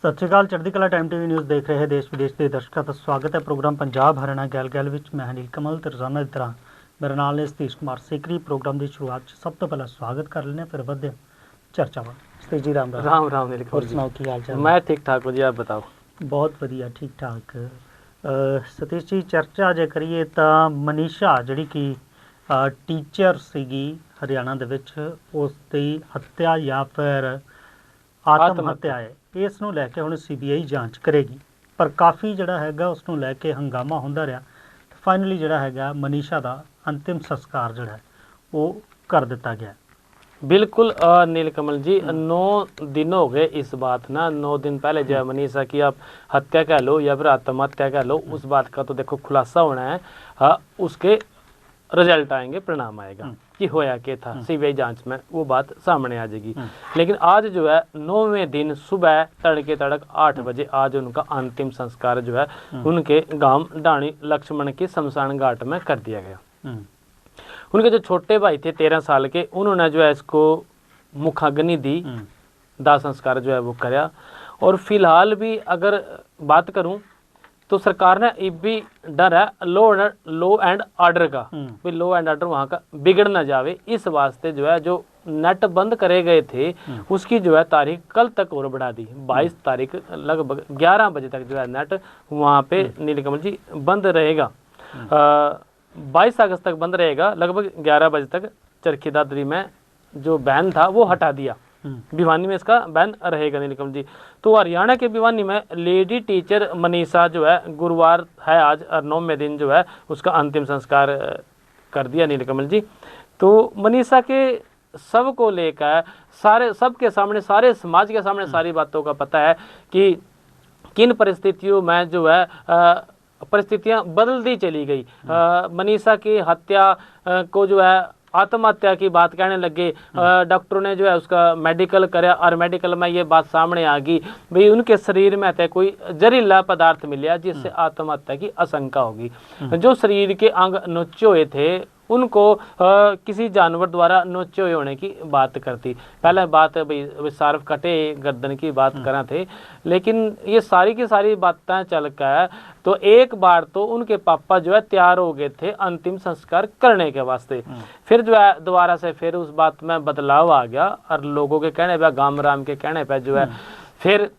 सत श्री अकाल। चढ़ती कला टाइम टीवी न्यूज़ देख रहे देश विदेश के दर्शकों का स्वागत है। प्रोग्राम पंजाब हरियाणा गैल गैल विच मैं नील कमल ते रोजाना की तरह मेरे नाल ने सतीश कुमार सीकरी। प्रोग्राम की शुरुआत सब तो पहला स्वागत कर लेने, फिर बढ़ते चर्चा वा। सतीश जी राम राम। राम राम नील कमल। और सुनाओ की हाल चाल? मैं ठीक ठाक हूँ जी, आप बताओ? बहुत वधिया, ठीक ठाक। सतीश जी, चर्चा जे करिए तो मनीषा जिहड़ी कि टीचर सीगी हरियाणा दे विच, उस दी हत्या या फिर आत्म हत्या है, इस नूं लैके हुण CBI जांच करेगी। पर काफ़ी जिहड़ा हैगा उस नूं लैके हंगामा हुंदा रहा। फाइनली जिहड़ा हैगा मनीषा दा अंतिम संस्कार जिहड़ा है वो कर दिता गया। बिल्कुल नील कमल जी, 9 दिन हो गए इस बात ना। 9 दिन पहले जो है मनीषा की आप हत्या कह लो या फिर आत्महत्या कह लो, उस बात का तो देखो खुलासा होना है। उसके रिजल्ट आएंगे, परिणाम आएगा कि होया क्या था। CBI जांच में वो बात सामने आ जाएगी। लेकिन आज जो है 9वें दिन सुबह तड़के तड़क 8 बजे आज उनका अंतिम संस्कार जो है उनके गांव डाणी लक्ष्मण की शमशान घाट में कर दिया गया। उनके जो छोटे भाई थे 13 साल के, उन्होंने जो है इसको मुखाग्नि दी, दाह संस्कार जो है वो कराया। और फिलहाल भी अगर बात करूं तो सरकार ने ये भी डर है लो एंड ऑर्डर का, भी लो एंड ऑर्डर वहाँ का बिगड़ ना जावे। इस वास्ते जो है जो नेट बंद करे गए थे उसकी जो है तारीख कल तक और बढ़ा दी। 22 तारीख लगभग 11 बजे तक जो है नेट वहाँ पे नीलकमल जी बंद रहेगा। 22 अगस्त तक बंद रहेगा, लगभग 11 बजे तक। चरखी दादरी में जो बैन था वो हटा दिया, भिवानी में इसका बैन रहेगा नीलकमल जी। तो हरियाणा के भिवानी में लेडी टीचर मनीषा जो है गुरुवार है आज, और 9वें दिन जो है उसका अंतिम संस्कार कर दिया नीलकमल जी। तो मनीषा के सब को लेकर सारे सबके सामने, सारे समाज के सामने सारी बातों का पता है कि किन परिस्थितियों में जो है परिस्थितियां बदलती चली गई। मनीषा की हत्या को जो है आत्महत्या की बात कहने लगे। डॉक्टरों ने जो है उसका मेडिकल कराया और मेडिकल में ये बात सामने आ गई भाई उनके शरीर में तो कोई जहरीला पदार्थ मिला जिससे आत्महत्या की आशंका होगी। जो शरीर के अंग नोचे हुए थे उनको किसी जानवर द्वारा नोचे हुए होने की बात करती। पहले बात भाई सार्फ कटे गर्दन की बात करा थे, लेकिन ये सारी की सारी बातें चल कर तो एक बार तो उनके पापा जो है तैयार हो गए थे अंतिम संस्कार करने के वास्ते। फिर जो है दोबारा से फिर उस बात में बदलाव आ गया और लोगों के कहने पे, गांव राम के कहने पे जो है फिर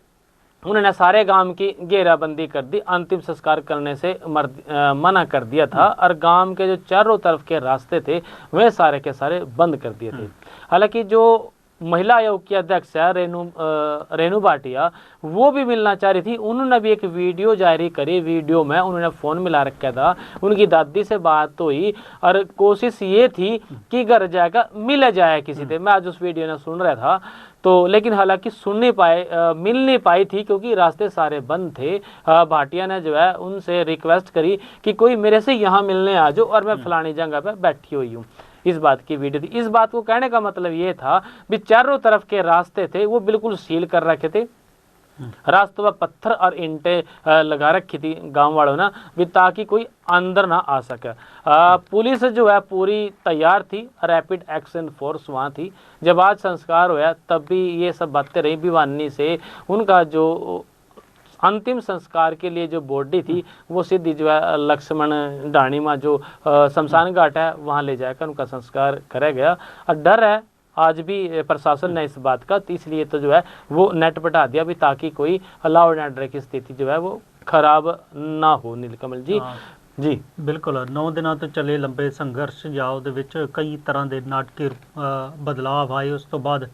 उन्होंने सारे गांव की घेराबंदी कर दी, अंतिम संस्कार करने से मना कर दिया था। और गांव के जो चारों तरफ के रास्ते थे वे सारे के सारे बंद कर दिए थे। हालांकि जो महिला आयोग की अध्यक्ष है रेणु भाटिया, वो भी मिलना चाह रही थी। उन्होंने भी एक वीडियो जारी करी। वीडियो में उन्होंने फ़ोन मिला रखा था, उनकी दादी से बात हुई और कोशिश ये थी कि घर जाकर मिल जाए किसी से। मैं आज उस वीडियो ने सुन रहा था तो, लेकिन हालांकि सुन नहीं पाए, मिल नहीं पाई थी क्योंकि रास्ते सारे बंद थे। भाटिया ने जो है उनसे रिक्वेस्ट करी कि कोई मेरे से यहाँ मिलने आ जाओ और मैं फलानी जगह पर बैठी हुई हूँ। इस बात की वीडियो थी। इस बात को कहने का मतलब ये था भी चारों तरफ के रास्ते थे वो बिल्कुल सील कर रखे थे। रास्तों पर पत्थर और ईंटें लगा रखी थी गांव वालों ने भी, ताकि कोई अंदर ना आ सके। पुलिस जो है पूरी तैयार थी, रैपिड एक्शन फोर्स वहाँ थी। जब आज संस्कार हुआ तब भी ये सब बातें रही भिवानी से। उनका जो अंतिम संस्कार के लिए जो बॉडी थी वो सीधी जो है लक्ष्मण डाणी में जो शमशान घाट है वहाँ ले जाकर उनका संस्कार कराया गया। और डर है आज भी प्रशासन ने इस बात का, इसलिए तो जो है वो नेट बढ़ा दिया भी ताकि कोई लॉ एंड ऑर्डर की स्थिति जो है वो खराब ना हो। नीलकमल जी जी बिल्कुल 9 दिनों तो चले लंबे संघर्ष या ਉਹਦੇ ਵਿੱਚ कई तरह के नाटकी बदलाव आए। उस तो बाद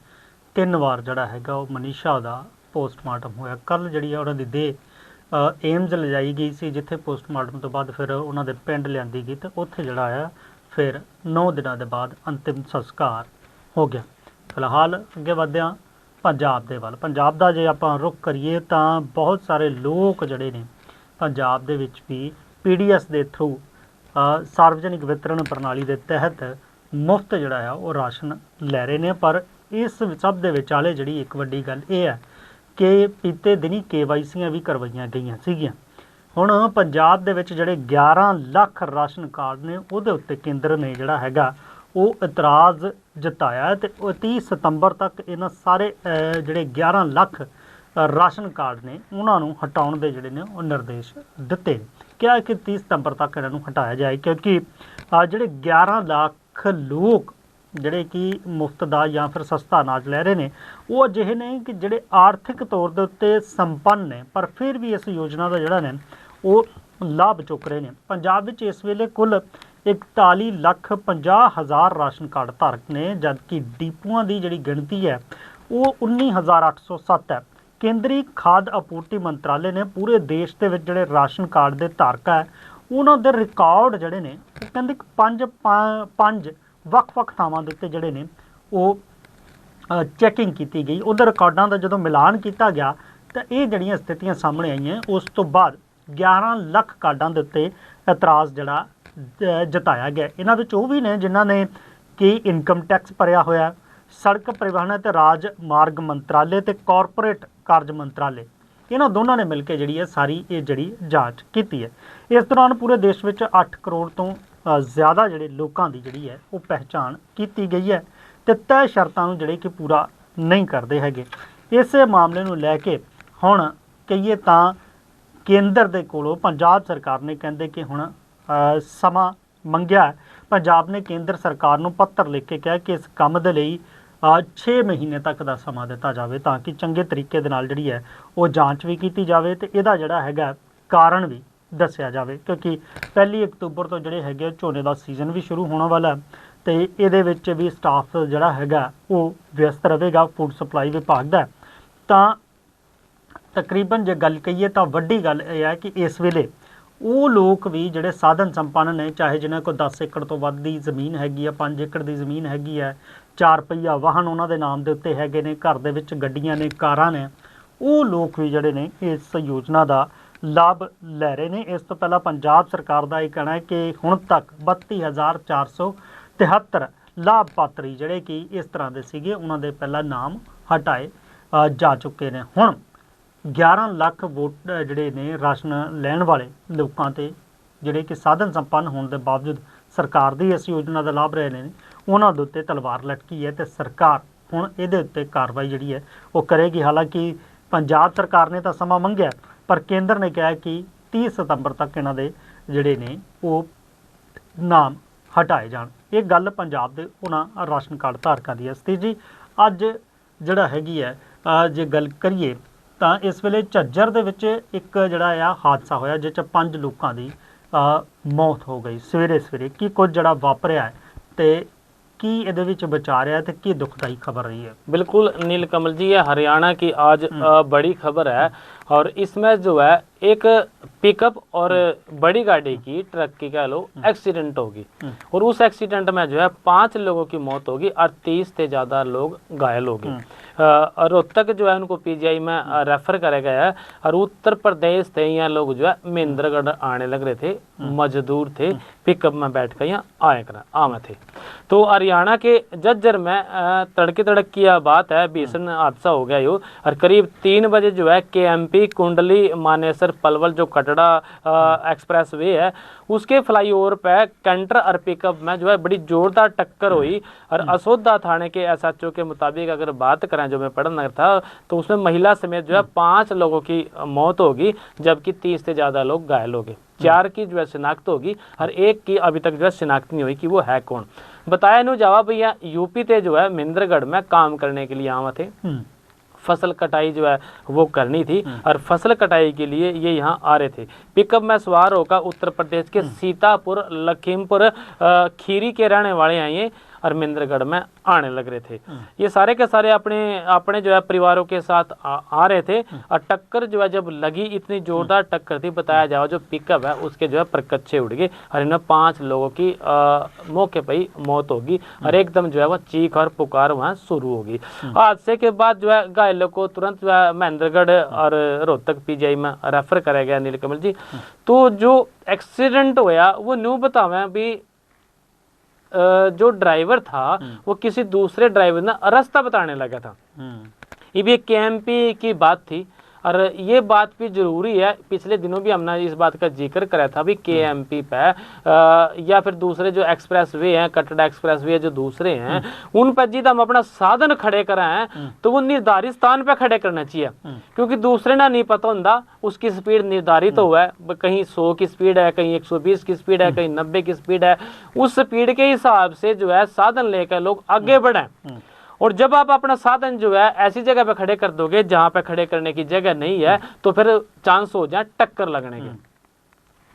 3 ਵਾਰ ਜਿਹੜਾ ਹੈਗਾ ਉਹ ਮਨੀਸ਼ਾ ਦਾ पोस्टमार्टम होया। कल जी उन्हों की देह एम्स ले जाई गई सी, जिथे पोस्टमार्टम तो बाद फिर उन्होंने पिंड लियांदी गई तो उत्थे जड़ा है फिर 9 दिनों के बाद अंतिम संस्कार हो गया। फिलहाल अगे वधिया पंजाब के वाल। पंजाब का जे आपां रुख करिए तो बहुत सारे लोग जड़े ने पंजाब दे विच भी PDS के थ्रू सार्वजनिक वितरण प्रणाली के तहत मुफ्त जड़ा है वो राशन लै रहे हैं। पर इस सब दे विचाले जिहड़ी एक वड्डी गल ये है कि बीते दिनी KYC भी करवाईयां गईयां सीगीआं। हुण पंजाब दे विच जिहड़े 11 ਲੱਖ राशन कार्ड ने उहदे उत्ते केंद्र ने जिहड़ा हैगा वो इतराज़ जताया है। तो 30 सितंबर तक इन्हां सारे जिहड़े 11 ਲੱਖ ਰਾਸ਼ਨ ਕਾਰਡ ਨੇ ਉਹਨਾਂ ਨੂੰ ਹਟਾਉਣ ਦੇ ਜਿਹੜੇ ਨੇ ਉਹ ਨਿਰਦੇਸ਼ ਦਿੱਤੇ ਨੇ। ਕਿਹਾ ਕਿ 30 ਸਤੰਬਰ ਤੱਕ ਇਹਨਾਂ ਨੂੰ ਹਟਾਇਆ ਜਾਏ, ਕਿਉਂਕਿ ਜਿਹੜੇ 11 ਲੱਖ ਲੋਕ ਜਿਹੜੇ ਕਿ ਮੁਫਤ ਦਾ ਜਾਂ ਫਿਰ ਸਸਤਾ ਅਨਾਜ ਲੈ ਰਹੇ ਨੇ ਉਹ ਅਜਿਹੇ ਨੇ ਕਿ ਜਿਹੜੇ ਆਰਥਿਕ ਤੌਰ ਦੇ ਉੱਤੇ ਸੰਪੰਨ ਨੇ ਪਰ ਫਿਰ ਵੀ ਇਸ ਯੋਜਨਾ ਦਾ ਜਿਹੜਾ ਨੇ ਉਹ ਲਾਭ ਚੁੱਕ ਰਹੇ ਨੇ। ਪੰਜਾਬ ਵਿੱਚ ਇਸ ਵੇਲੇ ਕੁੱਲ 41,50,000 ਰਾਸ਼ਨ ਕਾਰਡ ਧਾਰਕ ਨੇ, ਜਦਕਿ ਡੀਪੂਆਂ ਦੀ ਜਿਹੜੀ ਗਿਣਤੀ ਹੈ ਉਹ 19,807 ਹੈ। ਕੇਂਦਰੀ ਖਾਦ ਆਪੂਰਤੀ ਮੰਤਰਾਲੇ ਨੇ ਪੂਰੇ ਦੇਸ਼ ਦੇ ਵਿੱਚ ਜਿਹੜੇ ਰਾਸ਼ਨ ਕਾਰਡ ਦੇ ਧਾਰਕ ਹੈ ਉਹਨਾਂ ਦੇ ਰਿਕਾਰਡ ਜਿਹੜੇ ਨੇ ਉਹ ਕਹਿੰਦੇ ਕਿ ਪੰਜ ਵੱਖ-ਵੱਖ ਥਾਵਾਂ ਦੇ ਉੱਤੇ ਜਿਹੜੇ ਨੇ ਉਹ ਚੈਕਿੰਗ ਕੀਤੀ ਗਈ। ਉਹਦੇ ਰਿਕਾਰਡਾਂ ਦਾ ਜਦੋਂ ਮਿਲਾਨ ਕੀਤਾ ਗਿਆ ਤਾਂ ਇਹ ਜਿਹੜੀਆਂ ਸਥਿਤੀਆਂ ਸਾਹਮਣੇ ਆਈਆਂ। ਉਸ ਤੋਂ ਬਾਅਦ 11 ਲੱਖ ਕਾਰਡਾਂ ਦੇ ਉੱਤੇ ਇਤਰਾਜ਼ ਜਿਹੜਾ ਜਤਾਇਆ ਗਿਆ। ਇਹਨਾਂ ਵਿੱਚ ਉਹ ਵੀ ਨੇ ਜਿਨ੍ਹਾਂ ਨੇ ਕਿ ਇਨਕਮ ਟੈਕਸ ਭਰਿਆ ਹੋਇਆ, ਸੜਕ ਪਰਿਵਹਨ ਅਤੇ ਰਾਜ ਮਾਰਗ ਮੰਤਰਾਲੇ ਤੇ ਕਾਰਪੋਰੇਟ ਕਾਰਜ ਮੰਤਰਾਲੇ, ਇਹਨਾਂ ਦੋਨਾਂ ਨੇ ਮਿਲ ਕੇ ਜਿਹੜੀ ਹੈ ਸਾਰੀ ਇਹ ਜਿਹੜੀ ਜਾਂਚ ਕੀਤੀ ਹੈ। ਇਸ ਦੌਰਾਨ ਪੂਰੇ ਦੇਸ਼ ਵਿੱਚ 8 ਕਰੋੜ ਤੋਂ ਜ਼ਿਆਦਾ ਜਿਹੜੇ ਲੋਕਾਂ ਦੀ ਜਿਹੜੀ ਹੈ ਉਹ ਪਹਿਚਾਣ ਕੀਤੀ ਗਈ ਹੈ ਤੇ ਤੈਅ ਸ਼ਰਤਾਂ ਨੂੰ ਜਿਹੜੇ ਕਿ ਪੂਰਾ ਨਹੀਂ ਕਰਦੇ ਹੈਗੇ। ਇਸੇ ਮਾਮਲੇ ਨੂੰ ਲੈ ਕੇ ਹੁਣ ਕਹੀਏ ਤਾਂ ਕੇਂਦਰ ਦੇ ਕੋਲੋਂ ਪੰਜਾਬ ਸਰਕਾਰ ਨੇ ਕਹਿੰਦੇ ਕਿ ਹੁਣ ਸਮਾਂ ਮੰਗਿਆ। ਪੰਜਾਬ ਨੇ ਕੇਂਦਰ ਸਰਕਾਰ ਨੂੰ ਪੱਤਰ ਲਿਖ ਕੇ ਕਿਹਾ ਕਿ ਇਸ ਕੰਮ ਦੇ ਲਈ 6 ਮਹੀਨੇ ਤੱਕ ਦਾ ਸਮਾਂ ਦਿੱਤਾ ਜਾਵੇ ਤਾਂ ਕਿ ਚੰਗੇ ਤਰੀਕੇ ਦੇ ਨਾਲ ਜਿਹੜੀ ਹੈ ਉਹ ਜਾਂਚ ਵੀ ਕੀਤੀ ਜਾਵੇ ਤੇ ਇਹਦਾ ਜਿਹੜਾ ਹੈਗਾ ਕਾਰਨ ਵੀ ਦੱਸਿਆ ਜਾਵੇ, ਕਿਉਂਕਿ 1 ਅਕਤੂਬਰ ਤੋਂ ਜਿਹੜੇ ਹੈਗੇ ਝੋਨੇ ਦਾ ਸੀਜ਼ਨ ਵੀ ਸ਼ੁਰੂ ਹੋਣ ਵਾਲਾ ਤੇ ਇਹਦੇ ਵਿੱਚ ਵੀ ਸਟਾਫ ਜਿਹੜਾ ਹੈਗਾ ਉਹ ਵਿਅਸਤ ਰਹੇਗਾ। ਫੂਡ ਸਪਲਾਈ ਵਿਭਾਗ ਦਾ ਤਾਂ ਤਕਰੀਬਨ ਜੇ ਗੱਲ ਕਹੀਏ ਤਾਂ ਵੱਡੀ ਗੱਲ ਇਹ ਹੈ ਕਿ ਇਸ ਵੇਲੇ ਉਹ ਲੋਕ ਵੀ ਜਿਹੜੇ ਸਾਧਨ ਸੰਪੰਨ ਨੇ, ਚਾਹੇ ਜਿਨ੍ਹਾਂ ਕੋਲ 10 ਏਕੜ ਤੋਂ ਵੱਧ ਦੀ ਜ਼ਮੀਨ ਹੈਗੀ ਆ, 5 ਏਕੜ ਦੀ ਜ਼ਮੀਨ ਹੈਗੀ ਹੈ, 4 ਪਹੀਆ ਵਾਹਨ ਉਹਨਾਂ ਦੇ ਨਾਮ ਦੇ ਉੱਤੇ ਹੈਗੇ ਨੇ, ਘਰ ਦੇ ਵਿੱਚ ਗੱਡੀਆਂ ਨੇ, ਕਾਰਾਂ ਨੇ, ਉਹ ਲੋਕ ਵੀ ਜਿਹੜੇ ਨੇ ਇਸ ਯੋਜਨਾ ਦਾ ਲਾਭ ਲੈ ਰਹੇ ਨੇ। ਇਸ ਤੋਂ ਪਹਿਲਾਂ ਪੰਜਾਬ ਸਰਕਾਰ ਦਾ ਇਹ ਕਹਿਣਾ ਹੈ ਕਿ ਹੁਣ ਤੱਕ 32,473 ਲਾਭਪਾਤਰੀ ਜਿਹੜੇ ਕਿ ਇਸ ਤਰ੍ਹਾਂ ਦੇ ਸੀਗੇ ਉਹਨਾਂ ਦੇ ਪਹਿਲਾਂ ਨਾਮ ਹਟਾਏ ਜਾ ਚੁੱਕੇ ਨੇ। ਹੁਣ 11 ਲੱਖ ਵੋਟ ਜਿਹੜੇ ਨੇ ਰਾਸ਼ਨ ਲੈਣ ਵਾਲੇ ਲੋਕਾਂ ਤੇ ਜਿਹੜੇ ਕਿ ਸਾਧਨ ਸੰਪੰਨ ਹੋਣ ਦੇ ਬਾਵਜੂਦ ਸਰਕਾਰ ਦੀ ਇਸ ਯੋਜਨਾ ਦਾ ਲਾਭ ਰਹੇ ਨੇ ਉਹਨਾਂ ਦੇ ਉੱਤੇ ਤਲਵਾਰ ਲਟਕੀ ਹੈ ਤੇ ਸਰਕਾਰ ਹੁਣ ਇਹਦੇ ਉੱਤੇ ਕਾਰਵਾਈ ਜਿਹੜੀ ਹੈ ਉਹ ਕਰੇਗੀ। ਹਾਲਾਂਕਿ ਪੰਜਾਬ ਸਰਕਾਰ ਨੇ ਤਾਂ ਸਮਾਂ ਮੰਗਿਆ ਪਰ ਕੇਂਦਰ ਨੇ ਕਿਹਾ ਕਿ 30 ਸਤੰਬਰ ਤੱਕ ਇਹਨਾਂ ਦੇ ਜਿਹੜੇ ਨੇ ਉਹ ਨਾਮ ਹਟਾਏ ਜਾਣ। ਇਹ ਗੱਲ ਪੰਜਾਬ ਦੇ ਉਹਨਾਂ ਰਾਸ਼ਨ ਕਾਰਡ ਧਾਰਕਾਂ ਦੀ ਹੈ। ਸਤੀਸ਼ ਜੀ, ਅੱਜ ਜਿਹੜਾ ਹੈਗੀ ਹੈ ਜੇ ਗੱਲ ਕਰੀਏ ਤਾਂ ਇਸ ਵੇਲੇ ਝੱਜਰ ਦੇ ਵਿੱਚ ਇੱਕ ਜਿਹੜਾ ਆ ਹਾਦਸਾ ਹੋਇਆ ਜਿਸ 'ਚ 5 ਲੋਕਾਂ ਦੀ ਮੌਤ ਹੋ ਗਈ ਸਵੇਰੇ। ਕੀ ਕੁਝ ਜਿਹੜਾ ਵਾਪਰਿਆ ਹੈ ਤੇ की ਇਹਦੇ ਵਿੱਚ ਬਚਾ ਰਿਹਾ ਤੇ ਕੀ दुखदायी खबर रही है? बिल्कुल नीलकमल जी, ये हरियाणा की आज बड़ी खबर है और इसमें जो है एक पिकअप और बड़ी गाड़ी की, ट्रक की कह लो, एक्सीडेंट होगी और उस एक्सीडेंट में जो है 5 लोगों की मौत होगी और 30 से ज़्यादा लोग घायल हो गए। रोहतक जो है उनको पीजीआई में रेफर करा गया है और उत्तर प्रदेश से यहाँ लोग जो है महेंद्रगढ़ आने लग रहे थे, मजदूर थे, पिकअप में बैठ कर यहाँ आए थे। तो हरियाणा के झज्जर में तड़के तड़क की यह बात है, भीषण हादसा हो गया यो और करीब 3 बजे जो है केएमपी कुंडली मानेसर पलवल जो कटड़ा एक्सप्रेस वे है उसके फ्लाईओवर पे कैंटर और पिकअप में जो है बड़ी जोरदार टक्कर हुई और असोदा थाने के एसएचओ के मुताबिक अगर बात करें जो मैं पढ़न नगर था तो उसमें महिला समेत जो है 5 लोगों की मौत होगी जबकि 30 से ज़्यादा लोग घायल हो गए। 4 की जो है शिनाख्त होगी और 1 की अभी तक जो है शिनाख्त नहीं हुई कि वो है कौन। बताया नु जावा भैया यूपी ते जो है महेंद्रगढ़ में काम करने के लिए आवा थे, फसल कटाई जो है वो करनी थी और फसल कटाई के लिए ये यहाँ आ रहे थे। पिकअप में सवार होकर उत्तर प्रदेश के सीतापुर लखीमपुर खीरी के रहने वाले हैं ये और महेंद्रगढ़ में आने लग रहे थे। ये सारे के सारे अपने जो है परिवारों के साथ आ रहे थे और टक्कर जो है जब लगी इतनी जोरदार टक्कर थी, बताया जाए जो पिकअप है उसके जो है परकच्चे उड़ गए और इनमें 5 लोगों की मौके पर ही मौत होगी और एकदम जो है वह चीख और पुकार वहाँ शुरू होगी। हादसे के बाद जो है घायलों को तुरंत जो है महेंद्रगढ़ और रोहतक पीजीआई में रेफर कराया गया। नीलकमल जी, तो जो एक्सीडेंट होया वो न्यू बतावें भी जो ड्राइवर था वो किसी दूसरे ड्राइवर ने रास्ता बताने लगा था। ये भी केएमपी की बात थी और ये बात भी जरूरी है, पिछले दिनों भी हमने इस बात का जिक्र करा था भी KMP पे या फिर दूसरे जो एक्सप्रेस वे हैं, कटड़ा एक्सप्रेस वे जो दूसरे हैं, उन पर जिद हम अपना साधन खड़े कराएं तो वो निर्धारित स्थान पे खड़े करना चाहिए, क्योंकि दूसरे ना नहीं पता होता उसकी स्पीड निर्धारित हुआ है, कहीं 100 की स्पीड है, कहीं 120 की स्पीड है, कहीं 90 की स्पीड है। उस स्पीड के हिसाब से जो है साधन लेकर लोग आगे बढ़े। और जब आप अपना साधन जो है ऐसी जगह पे खड़े कर दोगे जहां पे खड़े करने की जगह नहीं है, तो फिर चांस हो जाए टक्कर लगने के।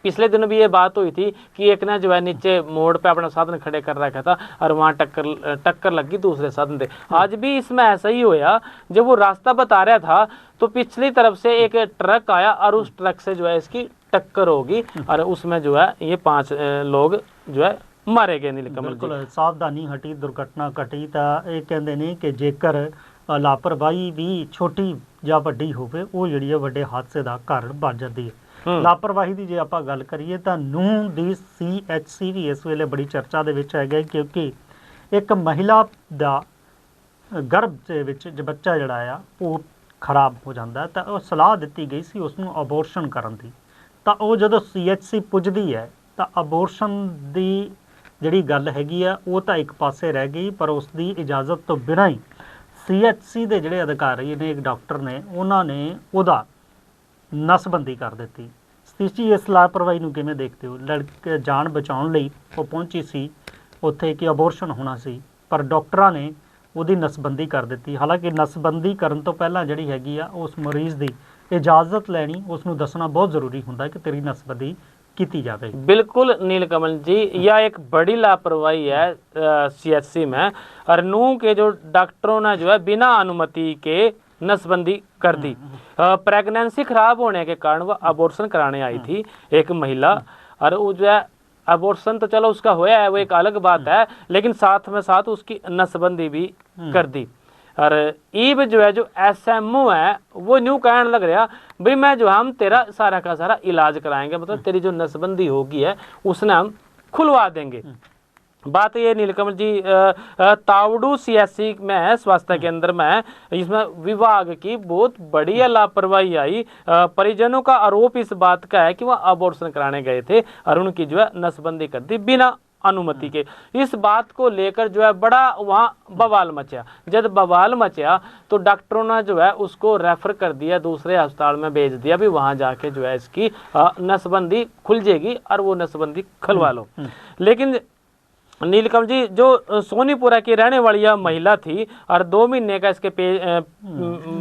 पिछले दिन भी ये बात हुई थी कि एक ना जो है नीचे मोड़ पे अपना साधन खड़े कर रखा था और वहां टक्कर लगी दूसरे साधन से। आज भी इसमें ऐसा ही हुआ, जब वो रास्ता बता रहा था तो पिछली तरफ से एक ट्रक आया और उस ट्रक से जो है इसकी टक्कर होगी और उसमें जो है ये 5 लोग जो है मारे गए। नीलकमल जी, बिल्कुल सावधानी हटी दुर्घटना घटी। ਤਾਂ ਇਹ ਕਹਿੰਦੇ ਨੇ ਕਿ ਜੇਕਰ ਲਾਪਰਵਾਹੀ ਵੀ ਛੋਟੀ ਜਾਂ ਵੱਡੀ ਹੋਵੇ ਉਹ ਜਿਹੜੀ ਹੈ ਵੱਡੇ ਹਾਦਸੇ ਦਾ ਕਾਰਨ ਬਣ ਜਾਂਦੀ ਹੈ। ਲਾਪਰਵਾਹੀ ਦੀ ਜੇ ਆਪਾਂ ਗੱਲ ਕਰੀਏ ਤਾਂ ਨੂੰਹ ਦੀ CHC ਵੀ ਇਸ ਵੇਲੇ ਬੜੀ ਚਰਚਾ ਦੇ ਵਿੱਚ ਹੈਗਾ, ਕਿਉਂਕਿ ਇੱਕ ਮਹਿਲਾ ਦਾ ਗਰਭ ਦੇ ਵਿੱਚ ਜੋ ਬੱਚਾ ਜਿਹੜਾ ਆ ਉਹ ਖਰਾਬ ਹੋ ਜਾਂਦਾ ਤਾਂ ਉਹ ਸਲਾਹ ਦਿੱਤੀ ਗਈ ਸੀ ਉਸ ਨੂੰ ਅਬੋਰਸ਼ਨ ਕਰਨ ਦੀ। ਤਾਂ ਉਹ ਜਦੋਂ CHC ਪੁੱਜਦੀ ਹੈ ਤਾਂ ਅਬੋਰਸ਼ਨ ਦੀ ਜਿਹੜੀ ਗੱਲ ਹੈਗੀ ਆ ਉਹ ਤਾਂ ਇੱਕ ਪਾਸੇ ਰਹਿ ਗਈ, ਪਰ ਉਸ ਦੀ ਇਜਾਜ਼ਤ ਤੋਂ ਬਿਨਾਂ ਹੀ CHC ਦੇ ਜਿਹੜੇ ਅਧਿਕਾਰੀ ਨੇ, ਇੱਕ ਡਾਕਟਰ ਨੇ, ਉਹਨਾਂ ਨੇ ਉਹਦਾ ਨਸਬੰਦੀ ਕਰ ਦਿੱਤੀ। ਸਤੀਸ਼ ਜੀ, ਇਸ ਲਾਪਰਵਾਹੀ ਨੂੰ ਕਿਵੇਂ ਦੇਖਦੇ ਹੋ? ਲੜਕੇ ਜਾਨ ਬਚਾਉਣ ਲਈ ਉਹ ਪਹੁੰਚੀ ਸੀ ਉੱਥੇ ਕਿ ਅਬੋਰਸ਼ਨ ਹੋਣਾ ਸੀ, ਪਰ ਡਾਕਟਰਾਂ ਨੇ ਉਹਦੀ ਨਸਬੰਦੀ ਕਰ ਦਿੱਤੀ। ਹਾਲਾਂਕਿ ਨਸਬੰਦੀ ਕਰਨ ਤੋਂ ਪਹਿਲਾਂ ਜਿਹੜੀ ਹੈਗੀ ਆ ਉਸ ਮਰੀਜ਼ ਦੀ ਇਜਾਜ਼ਤ ਲੈਣੀ, ਉਸ ਨੂੰ ਦੱਸਣਾ ਬਹੁਤ ਜ਼ਰੂਰੀ ਹੁੰਦਾ ਕਿ ਤੇਰੀ ਨਸਬੰਦੀ की जाए। बिल्कुल नीलकमल जी, यह एक बड़ी लापरवाही है CHC में, और नूह के जो डॉक्टरों ने जो है बिना अनुमति के नसबंदी कर दी। प्रेगनेंसी खराब होने के कारण वह अबॉर्शन कराने आई थी एक महिला, और वो जो है अबॉर्शन तो चलो उसका होया है वो एक अलग बात है, लेकिन साथ में साथ उसकी नसबंदी भी कर दी। और ईब जो है जो SMO है वो न्यू कहने लग रहा भाई मैं जो हम तेरा सारा का सारा इलाज कराएंगे, मतलब तेरी जो नसबंदी होगी है उसने हम खुलवा देंगे। बात ये नीलकमल जी तावड़ू CHC में है, स्वास्थ्य केंद्र में है, इसमें विभाग की बहुत बड़ी लापरवाही आई। परिजनों का आरोप इस बात का है कि वह अबॉर्शन कराने गए थे और उनकी जो है नसबंदी कर दी बिना अनुमति के। इस बात को लेकर जो है बड़ा वहाँ बवाल मचा। जब बवाल मचा तो डॉक्टरों ने जो है उसको रेफर कर दिया, दूसरे अस्पताल में भेज दिया भी वहाँ जाके जो है इसकी नसबंदी खुल जाएगी और वो नसबंदी खुलवा लो। लेकिन नीलकमल जी, जो सोनीपुरा की रहने वाली यह महिला थी और 2 महीने का इसके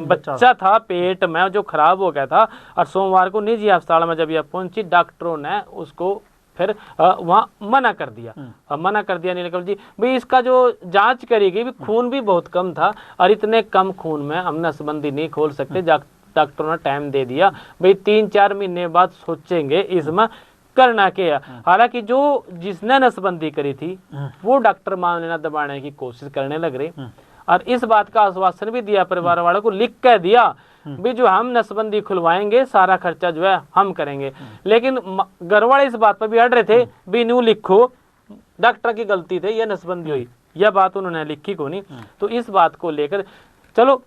बच्चा था पेट में जो खराब हो गया था, और सोमवार को निजी अस्पताल में जब यह पहुंची डॉक्टरों ने उसको फिर वहाँ मना कर दिया नीलकमल जी। भाई इसका जो जांच करी गई, खून भी बहुत कम था और इतने कम खून में हम नसबंदी नहीं खोल सकते। डॉक्टरों ने टाइम दे दिया भाई 3-4 महीने बाद सोचेंगे इसमें करना क्या। हालांकि जो जिसने नसबंदी करी थी वो डॉक्टर मामले न दबाने की कोशिश करने लग रहे, और इस बात का आश्वासन भी दिया परिवार वालों को, लिख कर दिया भी जो हम नसबंदी खुलवाएंगे सारा खर्चा जो है हम करेंगे। लेकिन घर वाले इस बात पर भी अड़ रहे थे भी न्यू लिखो डॉक्टर की गलती थी, यह नसबंदी हुई, यह बात उन्होंने लिखी को नहीं। तो इस बात को लेकर चलो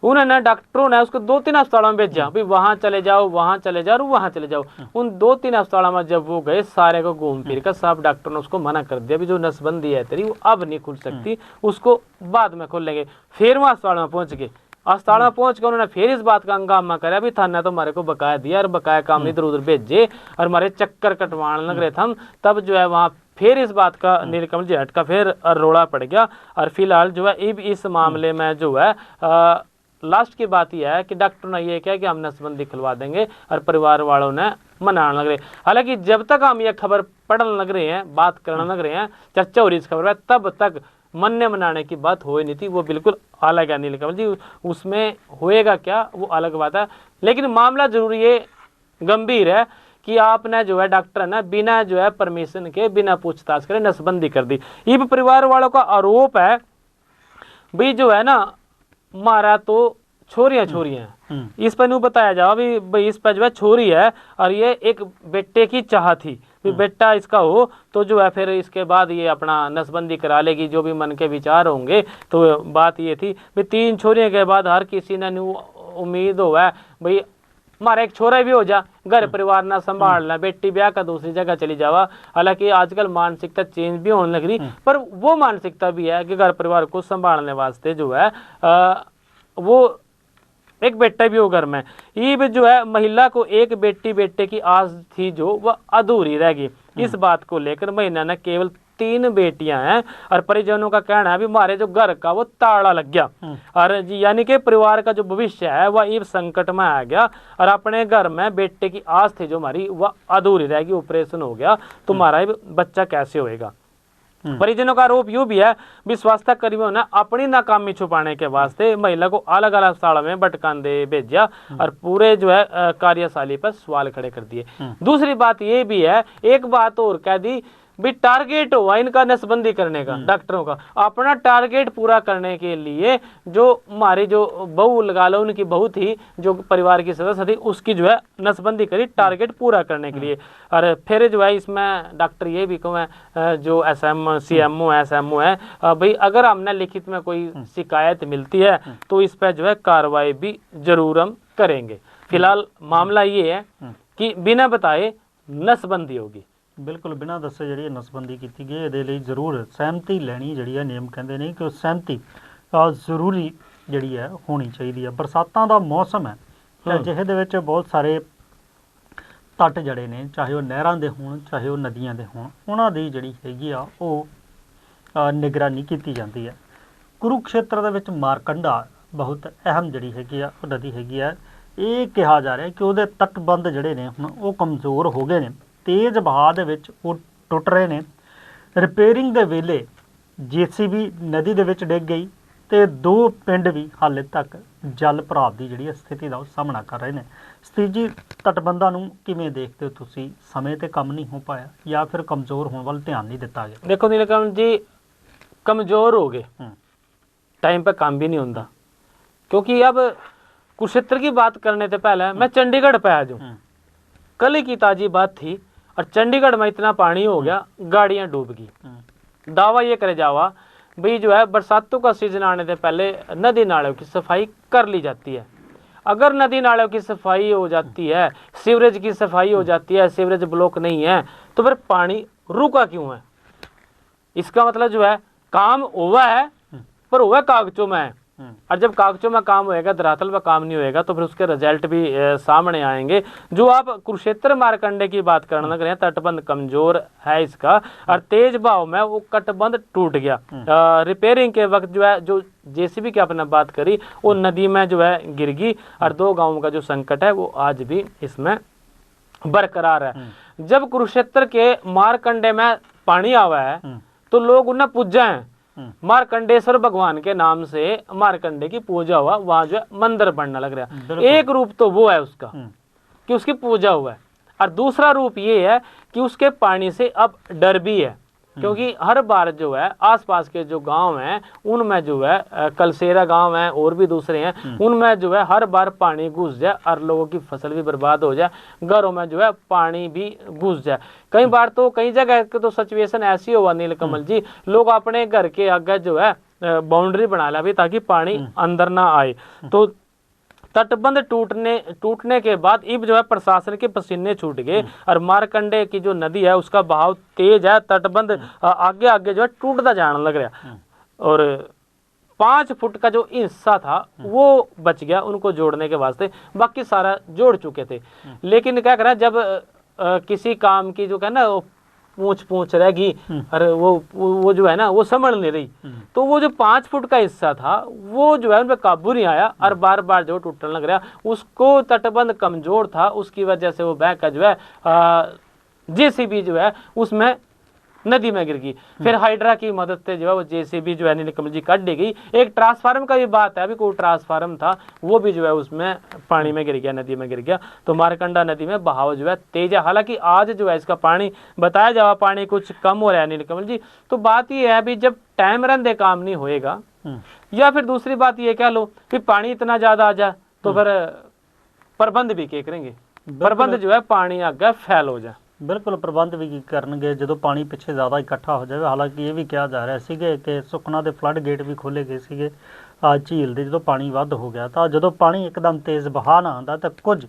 उन्होंने डॉक्टरों ने उसको 2-3 अस्पतालों में भेजा भी वहाँ चले जाओ, वहाँ चले जाओ, वहाँ चले जाओ। उन 2-3 अस्पतालों में जब वो गए सारे को घूम फिर कर सब डॉक्टर ने उसको मना कर दिया भी जो नसबंदी है तेरी वो अब नहीं खुल सकती, उसको बाद में खोलेंगे। फिर वहाँ अस्पताल में पहुँच गए, अस्पताल में पहुंच कर उन्होंने फिर इस बात का हंगामा कराया भी थाना तो हमारे को बकाया दिया और बकाया काम इधर उधर भेजे और हमारे चक्कर कटवाने लग रहे थे हम। तब जो है वहाँ फिर इस बात का नीलकमल जी हट का फिर रोड़ा पड़ गया। और फिलहाल जो है इस मामले में जो है लास्ट की बात यह है कि डॉक्टर ने यह किया कि हम नसबंदी खुलवा देंगे और परिवार वालों ने मनाने लग रहे। हालांकि जब तक हम ये खबर पढ़ने लग रहे हैं, बात करने लग रहे हैं, चर्चा हो रही इस खबर में, तब तक मन्ने मनाने की बात हो ही नहीं थी, वो बिल्कुल अलग है नीलकमल जी। उसमें होएगा क्या वो अलग बात है, लेकिन मामला जरूर ये गंभीर है कि आपने जो है डॉक्टर ने बिना जो है परमिशन के बिना पूछताछ करे नसबंदी कर दी। ये भी परिवार वालों का आरोप है भाई जो है ना मारा तो छोरियां हैं, इस पर नहीं बताया जाओ भी भाई इस पर जो है छोरी है और ये एक बेटे की चाह थी भी बेटा इसका हो तो जो है फिर इसके बाद ये अपना नसबंदी करा लेगी, जो भी मन के विचार होंगे। तो बात ये थी भी 3 छोरियों के बाद हर किसी ने उम्मीद होवे भाई हमारा एक छोरा भी हो जा, घर परिवार ना संभाल लें, बेटी ब्याह का दूसरी जगह चली जावा। हालांकि आजकल मानसिकता चेंज भी होने लग रही, पर वो मानसिकता भी है कि घर परिवार को संभालने वास्ते जो है वो एक बेटा भी हो घर में। ये भी जो है महिला को एक बेटी बेटे की आस थी जो वह अधूरी रह गई। इस बात को लेकर महिला ने केवल 3 बेटियां हैं और परिजनों का कहना है भी हमारे जो घर का वो ताला लग गया और जी यानी कि परिवार का जो भविष्य है वह इस संकट में आ गया और अपने घर में बेटे की आस थी जो हमारी वह अधूरी रहेगी, ऑपरेशन हो गया तो हमारा बच्चा कैसे होएगा। परिजनों का आरोप यूं भी है भी स्वास्थ्य कर्मियों ने अपनी नाकामी छुपाने के वास्ते महिला को अलग अलग अस्पतालों में भटकांदे भेजा और पूरे जो है कार्यशाली पर सवाल खड़े कर दिए। दूसरी बात ये भी है, एक बात और कह दी भी टारगेट हुआ इनका नसबंदी करने का, डॉक्टरों का अपना टारगेट पूरा करने के लिए जो हमारी जो बहू लगा लो उनकी बहू थी जो परिवार की सदस्य थी उसकी जो है नसबंदी करी टारगेट पूरा करने के लिए। और फिर जो है इसमें डॉक्टर ये भी कहें जो CMO है भाई अगर हमने लिखित में कोई शिकायत मिलती है तो इस पर जो है कार्रवाई भी जरूर हम करेंगे। फिलहाल मामला ये है कि बिना बताए नसबंदी होगी। बिल्कुल बिना दसे जी नसबंदी की गई, ये जरूर सहमति लैनी जी नियम कहते हैं कि सहमति जरूरी जी है होनी चाहिए है। बरसातों का मौसम है जिहदे बहुत सारे तट जड़े ने चाहे वह नहरों के होण चाहे वह नदियां के होण उन्हां दी जिहड़ी हैगी आ वो निगरानी की जाती है। कुरुक्षेत्र दे विच मारकंडा बहुत अहम जिहड़ी हैगी आ नदी हैगी है। ये कहा जा रहा है कि उहदे तटबंध जिहड़े ने हुण वो कमज़ोर हो गए ने, तेज बहाव दे विच वो टुट रहे हैं। रिपेयरिंग के वेले JCB नदी दे विच डिग गई तो 2 पिंड भी हाले तक जल भराव की जिहड़ी स्थिति का सामना कर रहे हैं। सतीश जी तटबंधां नूं किवें देखते हो तुसीं, समय ते काम नहीं हो पाया या फिर कमज़ोर होने वाल ध्यान नहीं दिता गया? देखो नीलकमल जी कमज़ोर हो गए, टाइम पर काम भी नहीं होता। क्योंकि अब कुरुक्षेत्र की बात करने से पहले मैं चंडीगढ़ पे आ जाऊँ, कल ही की ताज़ी बात थी और चंडीगढ़ में इतना पानी हो गया गाड़ियां डूब गई। दावा ये करे जावा भाई जो है बरसातों का सीजन आने से पहले नदी नालों की सफाई कर ली जाती है। अगर नदी नालों की सफाई हो जाती है, सीवरेज की सफाई हो जाती है, सीवरेज ब्लॉक नहीं है तो फिर पानी रुका क्यों है? इसका मतलब जो है काम हुआ है पर हुआ कागजों में है। और जब कागजों में काम होएगा धरातल में काम नहीं होएगा तो फिर उसके रिजल्ट भी सामने आएंगे। जो आप कुरुक्षेत्र मारकंडे की बात करना लग रहे हैं, तटबंध कमजोर है इसका और तेज बहाव में वो तटबंध टूट गया। रिपेयरिंग के वक्त जो है जो JCB की आपने बात करी वो नदी में जो है गिर गई और 2 गांवों का जो संकट है वो आज भी इसमें बरकरार है। जब कुरुक्षेत्र के मारकंडे में पानी आवा है तो लोग उन्हें पूजा है, मारकंडेश्वर भगवान के नाम से मारकंडे की पूजा हुआ, वहां जो है मंदिर बनने लग रहा। एक रूप तो वो है उसका कि उसकी पूजा हुआ है और दूसरा रूप ये है कि उसके पानी से अब डर भी है। क्योंकि हर बार जो है आसपास के जो गांव हैं उनमें जो है कलसेरा गांव है और भी दूसरे हैं उनमें जो है हर बार पानी घुस जाए और लोगों की फसल भी बर्बाद हो जाए, घरों में जो है पानी भी घुस जाए। कई बार तो कई जगह तो सिचुएशन ऐसी हुआ नीलकमल जी, लोग अपने घर के आगे जो है बाउंड्री बना ला भी ताकि पानी अंदर ना आए। तो तटबंध टूटने के बाद अब जो है प्रशासन के पसीने छूट गए और मारकंडे की जो नदी है उसका बहाव तेज है, तटबंध आगे आगे जो है टूटता जाने लग रहा और 5 फुट का जो हिस्सा था वो बच गया उनको जोड़ने के वास्ते, बाकी सारा जोड़ चुके थे। लेकिन क्या करा जब किसी काम की जो कहना पूछ रहेगी और वो जो है ना वो संभल नहीं रही तो वो जो 5 फुट का हिस्सा था वो जो है उन पर काबू नहीं आया और बार बार जो टूटने लग रहा। उसको तटबंध कमजोर था उसकी वजह से वो बह का जो है JCB जो है उसमें नदी में गिर गई। फिर हाइड्रा की मदद से जो है वो JCB जो है नीलकमल जी काट दी गई। एक ट्रांसफार्मर का भी बात है, अभी कोई ट्रांसफार्मर था वो भी जो है उसमें पानी में गिर गया, नदी में गिर गया। तो मारकंडा नदी में बहाव जो है तेज है। हालांकि आज जो है इसका पानी बताया जावा पानी कुछ कम हो रहा है नीलकमल जी। तो बात ये है अभी जब टाइम रहते काम नहीं होएगा या फिर दूसरी बात ये कह लो कि पानी इतना ज्यादा आ जाए तो फिर प्रबंध भी क्या करेंगे, प्रबंध जो है पानी आगे फैल हो जाए। बिल्कुल प्रबंध भी करनगे जो पानी पिछे ज़्यादा इकट्ठा हो जाए। हालांकि ये भी कहा जा रहा है कि सुखना के फ्लड गेट भी खोले गए थे ਝੀਲ ਦੇ ਜਦੋਂ ਪਾਣੀ ਵੱਧ ਹੋ ਗਿਆ ਤਾਂ ਜਦੋਂ ਪਾਣੀ ਇੱਕਦਮ ਤੇਜ਼ ਵਹਾਅ ਨਾ ਆਉਂਦਾ ਤਾਂ ਕੁਝ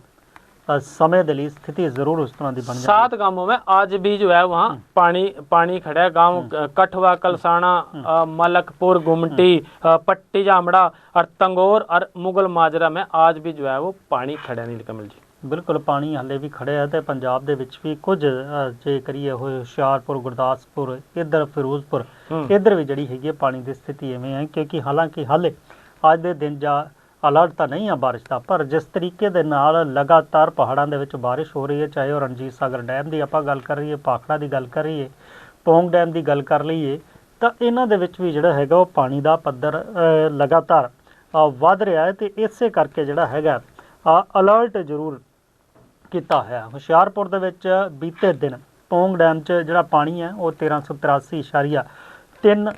समय के लिए स्थिति जरूर उस तरह की बन जाती है। 7 गांवों में आज भी जो है वहाँ पानी खड़ा है। गांव कठवा, कलसाना, मलकपुर, गुमटी, पट्टी जामड़ा और तंगोर और मुगल माजरा में आज भी जो है वो पानी खड़ा है। नीलकमल जी बिल्कुल पानी हले भी खड़े है तो पंजाब दे विच भी कुछ जे करिए हुशियारपुर, गुरदासपुर, इधर फिरोजपुर इधर भी जिहड़ी हैगी पानी की स्थिति इवें है, क्योंकि हालांकि हाले अज दे दिन जा अलर्ट तो नहीं है बारिश का, पर जिस तरीके दे नाल लगातार पहाड़ों के विच बारिश हो रही है, चाहे वह रणजीत सागर डैम की आपां गल कर रही है, भाखड़ा की गल कर रही है, पौंग डैम की गल कर लईए, तो इन्हां दे विच भी जिहड़ा हैगा वो पानी का पद्धर लगातार वध रहा है। तो इसे करके जिहड़ा हैगा अलर्ट जरूर किया है। हुशियारपुर दे विच बीते दिन पौंग डैम च जिहड़ा पानी है वो 1383.3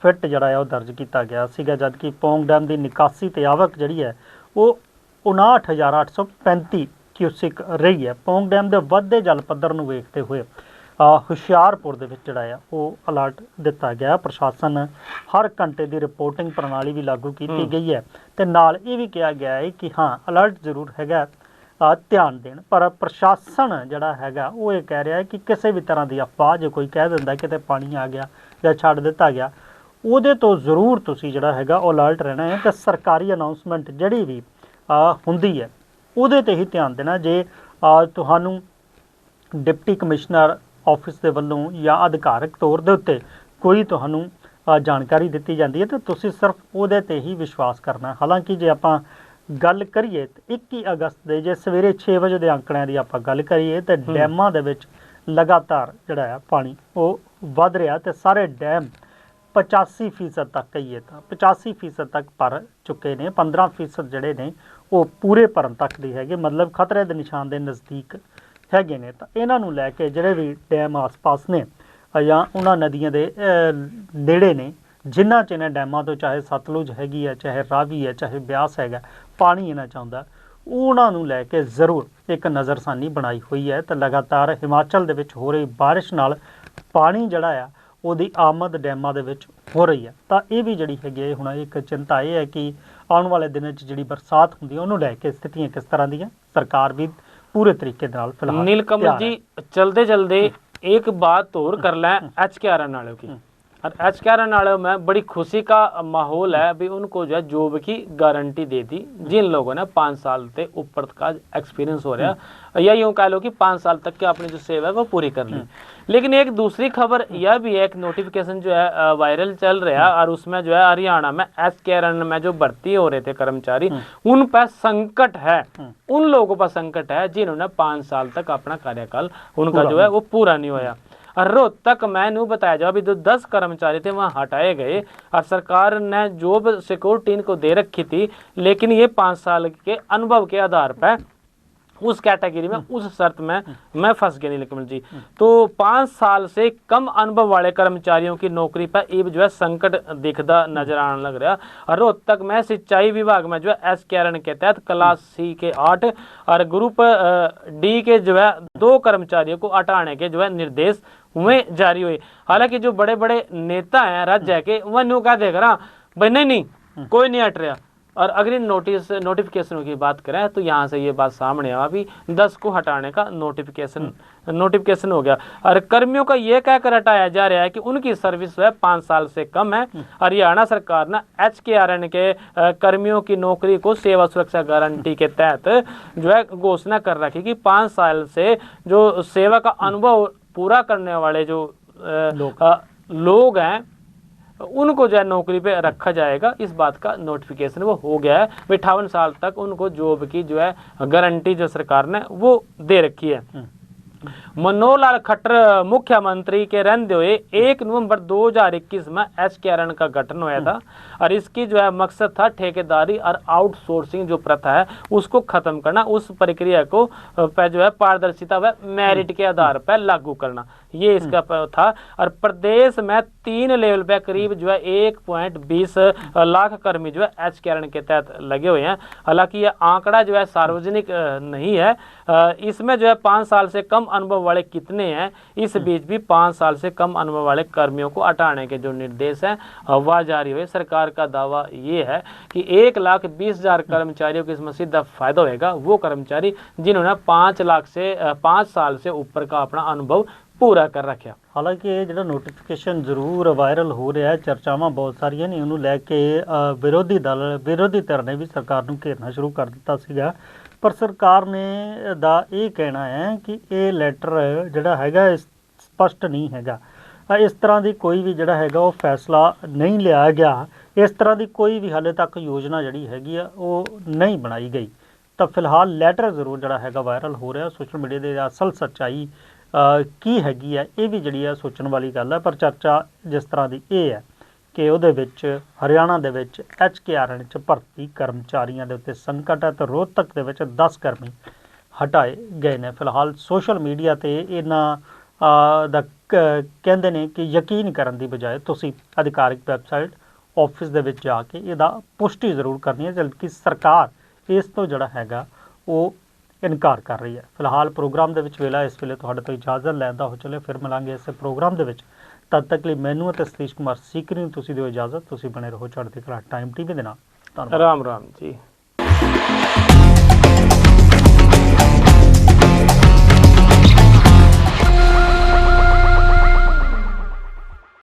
फिट जिहड़ा है वो दर्ज किया गया सीगा, जबकि पौंग डैम की निकासी ते आवक जिहड़ी है वो 59,835 क्यूसिक रही है। पौंग डैम के वधदे जल पद्धर नूं वेखते हुए हुशियारपुर दे विच जिहड़ा है वो अलर्ट दिता गया। प्रशासन हर घंटे की रिपोर्टिंग प्रणाली भी लागू की गई है, तो नाल ये भी कहा गया है कि हाँ अलर्ट जरूर हैगा, ध्यान देण, पर प्रशासन जिहड़ा हैगा वो ये कह रहा है कि किसी भी तरह की अफवाह जो कोई कह दिंदा कि पानी आ गया या छड्ड दिता गया, ਉਹਦੇ तो जरूर तुसीं जिहड़ा हैगा अलर्ट रहना है। तो सरकारी अनाउंसमेंट जिहड़ी भी हुंदी है ਉਹਦੇ ते ही ध्यान देना। जे तुहानूं डिप्टी कमिश्नर ऑफिस के वल्लों या अधिकारक तौर के उत्ते कोई तुहानूं जानकारी दी जाती है तो तुसीं सिर्फ ਉਹਦੇ ते ही विश्वास करना। हालांकि जे आपां गल करिए 21 अगस्त के जे सवेरे 6 बजे के आंकड़िਆਂ की आपां गल करिए तो डैमां दे विच लगातार जिहड़ा है पानी वो वध रहा, तो सारे डैम 85% तक कहीए तो 85% तक भर चुके ने, 15% जिहड़े ने वो पूरे भरन तक दी हैगे, मतलब खतरे के निशान के नज़दीक हैगे ने। तो इन्हां नूं लैके जिहड़े भी डैम आस पास ने या उन्हां नदियां दे नेड़े ने, जिन्हां च इन्हां डैमां तो चाहे सतलुज हैगी है, चाहे रावी है, चाहे ब्यास हैगा, पानी इन्हां च आउंदा, उन्हां नूं लैके जरूर एक नज़रसानी बनाई हुई है। तो लगातार हिमाचल दे विच हो रही बारिश नाल पानी जिहड़ा आ ਉਹਦੀ ਆਮਦ ਡੈਮਾਂ ਦੇ ਵਿੱਚ ਹੋ ਰਹੀ ਹੈ। ਤਾਂ ਇਹ ਵੀ ਜਿਹੜੀ ਹੈਗੀ ਹੈ ਹੁਣ ਇੱਕ ਚਿੰਤਾ ਇਹ ਹੈ ਕਿ ਆਉਣ ਵਾਲੇ ਦਿਨਾਂ 'ਚ ਜਿਹੜੀ ਬਰਸਾਤ ਹੁੰਦੀ ਹੈ ਉਹਨੂੰ ਲੈ ਕੇ ਸਥਿਤੀਆਂ ਕਿਸ ਤਰ੍ਹਾਂ ਦੀਆਂ, सरकार भी पूरे तरीके नाल फिलहाल। नीलकमल जी चलते चलते एक बात और कर लें HKRN नालों की, और HKRN नालों में बड़ी खुशी का माहौल है भी उनको जो है जॉब की गारंटी दे दी जिन लोगों ने 5 साल से ऊपर का एक्सपीरियंस हो रहा है, या यूँ कह लो कि 5 साल तक की अपनी जो सेवा है वो पूरी कर ली। लेकिन एक दूसरी खबर यह भी है, एक नोटिफिकेशन जो है वायरल चल रहा है और उसमें जो है हरियाणा में HKRN में जो भर्ती हो रहे थे कर्मचारी उन पर संकट है, उन लोगों पर संकट है जिन्होंने 5 साल तक अपना कार्यकाल उनका जो है वो पूरा नहीं होया। और रोहतक में न्यू बताया जाए अभी जो 10 कर्मचारी थे वहाँ हटाए गए और सरकार ने जॉब सिक्योरिटी इनको दे रखी थी, लेकिन ये 5 साल के अनुभव के आधार पर उस कैटेगरी में उस शर्त में मैं फंस गया नीलकमल जी। तो 5 साल से कम अनुभव वाले कर्मचारियों की नौकरी पर अब जो है संकट दिखता नजर आने लग रहा। और रोहतक में सिंचाई विभाग में जो है HKRN के तहत क्लास C के 8 और ग्रुप D के जो है 2 कर्मचारियों को हटाने के जो है निर्देश वे जारी हुए। हालांकि जो बड़े बड़े नेता हैं राज्य के वह न्यू कह देगा ना भाई नहीं कोई नहीं हट रहा। और अगर इन नोटिफिकेशनों की बात करें तो यहाँ से ये बात सामने आ अभी 10 को हटाने का नोटिफिकेशन हो गया और कर्मियों का ये कहकर हटाया जा रहा है कि उनकी सर्विस है 5 साल से कम है। हरियाणा सरकार ने HKRN के कर्मियों की नौकरी को सेवा सुरक्षा गारंटी के तहत जो है घोषणा कर रखी कि 5 साल से जो सेवा का अनुभव पूरा करने वाले जो लोग हैं उनको जो है नौकरी पे रखा जाएगा। इस बात का नोटिफिकेशन वो हो गया है। 58 साल तक उनको जॉब की जो है गारंटी जो सरकार ने वो दे रखी है। मनोहर लाल खट्टर मुख्यमंत्री के रहते हुए 1 नवंबर 2021 में HKRN का गठन हुआ था और इसकी जो है मकसद था ठेकेदारी और आउटसोर्सिंग जो प्रथा है उसको खत्म करना, उस प्रक्रिया को जो है पारदर्शिता व मेरिट के आधार पर लागू करना। ये इसका था। और प्रदेश में 3 लेवल पे करीब जो है 1.20 लाख कर्मी जो है HKRN के तहत लगे हुए हैं। हालांकि ये आंकड़ा जो है सार्वजनिक नहीं है। इसमें जो है 5 साल से कम अनुभव वाले कितने हैं, इस बीच भी 5 साल से कम अनुभव वाले कर्मियों को हटाने के जो निर्देश हैं वह जारी हुए। सरकार का दावा ये है कि 1,20,000 कर्मचारियों को इसमें सीधा फायदा होगा, वो कर्मचारी जिन्होंने 5 साल से ऊपर का अपना अनुभव पूरा कर रखा। ਹਾਲਾਂਕਿ ਇਹ ਜਿਹੜਾ ਨੋਟੀਫਿਕੇਸ਼ਨ ਜ਼ਰੂਰ ਵਾਇਰਲ ਹੋ ਰਿਹਾ ਹੈ, ਚਰਚਾਵਾਂ ਬਹੁਤ ਸਾਰੀਆਂ ਨੇ ਉਹਨੂੰ ਲੈ ਕੇ। ਵਿਰੋਧੀ ਧਿਰ ਨੇ ਵੀ ਸਰਕਾਰ ਨੂੰ ਘੇਰਨਾ ਸ਼ੁਰੂ ਕਰ ਦਿੱਤਾ ਸੀਗਾ, ਪਰ ਸਰਕਾਰ ਨੇ ਦਾ ਇਹ ਕਹਿਣਾ ਹੈ ਕਿ ਇਹ ਲੈਟਰ ਜਿਹੜਾ ਹੈਗਾ ਸਪਸ਼ਟ ਨਹੀਂ ਹੈਗਾ। ਇਸ ਤਰ੍ਹਾਂ ਦੀ ਕੋਈ ਵੀ ਜਿਹੜਾ ਹੈਗਾ ਉਹ ਫੈਸਲਾ ਨਹੀਂ ਲਿਆ ਗਿਆ, ਇਸ ਤਰ੍ਹਾਂ ਦੀ ਕੋਈ ਵੀ ਹਾਲੇ ਤੱਕ ਯੋਜਨਾ ਜਿਹੜੀ ਹੈਗੀ ਆ ਉਹ ਨਹੀਂ ਬਣਾਈ ਗਈ। ਤਾਂ ਫਿਲਹਾਲ ਲੈਟਰ ਜ਼ਰੂਰ ਜਿਹੜਾ ਹੈਗਾ ਵਾਇਰਲ ਹੋ ਰਿਹਾ। ਸੋਸ਼ਲ ਮੀਡੀਆ ਦੇ ਅਸਲ ਸੱਚਾਈ ਕੀ ਹੈਗੀ ਹੈ ਇਹ ਵੀ ਜਿਹੜੀ ਆ ਸੋਚਣ ਵਾਲੀ ਗੱਲ ਹੈ। ਪਰ ਚਰਚਾ ਜਿਸ ਤਰ੍ਹਾਂ ਦੀ ਇਹ ਹੈ ਕਿ ਉਹਦੇ ਵਿੱਚ ਹਰਿਆਣਾ ਦੇ ਵਿੱਚ HKRN 'ਚ ਭਰਤੀ ਕਰਮਚਾਰੀਆਂ ਦੇ ਉੱਤੇ ਸੰਕਟ ਹੈ, ਤੇ ਰੋਹਤਕ ਦੇ ਵਿੱਚ 10 ਕਰਮੀ ਹਟਾਏ ਗਏ ਨੇ। ਫਿਲਹਾਲ ਸੋਸ਼ਲ ਮੀਡੀਆ 'ਤੇ ਇਹਨਾਂ ਦਾ ਕਹਿੰਦੇ ਨੇ ਕਿ ਯਕੀਨ ਕਰਨ ਦੀ ਬਜਾਏ ਤੁਸੀਂ ਅਧਿਕਾਰਿਕ ਵੈਬਸਾਈਟ ਆਫਿਸ ਦੇ ਵਿੱਚ ਜਾ ਕੇ ਇਹਦਾ ਪੁਸ਼ਟੀ ਜ਼ਰੂਰ ਕਰਨੀ ਹੈ, ਜਦਕਿ ਸਰਕਾਰ ਇਸ ਤੋਂ ਜਿਹੜਾ ਹੈਗਾ ਉਹ ਇਨਕਾਰ ਕਰ ਰਹੀ ਹੈ। ਫਿਲਹਾਲ ਪ੍ਰੋਗਰਾਮ ਦੇ ਵਿੱਚ ਵੇਲਾ ਇਸ ਵੇਲੇ ਤੁਹਾਡੇ ਤੋਂ ਇਜਾਜ਼ਤ ਲੈਣ ਦਾ ਹੋ ਚਲੇ, ਫਿਰ ਮਿਲਾਂਗੇ ਇਸੇ ਪ੍ਰੋਗਰਾਮ ਦੇ ਵਿੱਚ। ਤਦ ਤੱਕ ਲਈ ਮੈਨੂੰ ਅਤੇ ਸਤੀਸ਼ ਕੁਮਾਰ ਸੀਕਰੀ ਨੂੰ ਤੁਸੀਂ ਦਿਓ ਇਜਾਜ਼ਤ। ਤੁਸੀਂ ਬਣੇ ਰਹੋ ਚੜ੍ਹਦੀ ਕਲਾ ਟਾਈਮ TV ਦੇ ਨਾਲ। ਧੰਨਵਾਦ। ਰਾਮ ਰਾਮ ਜੀ।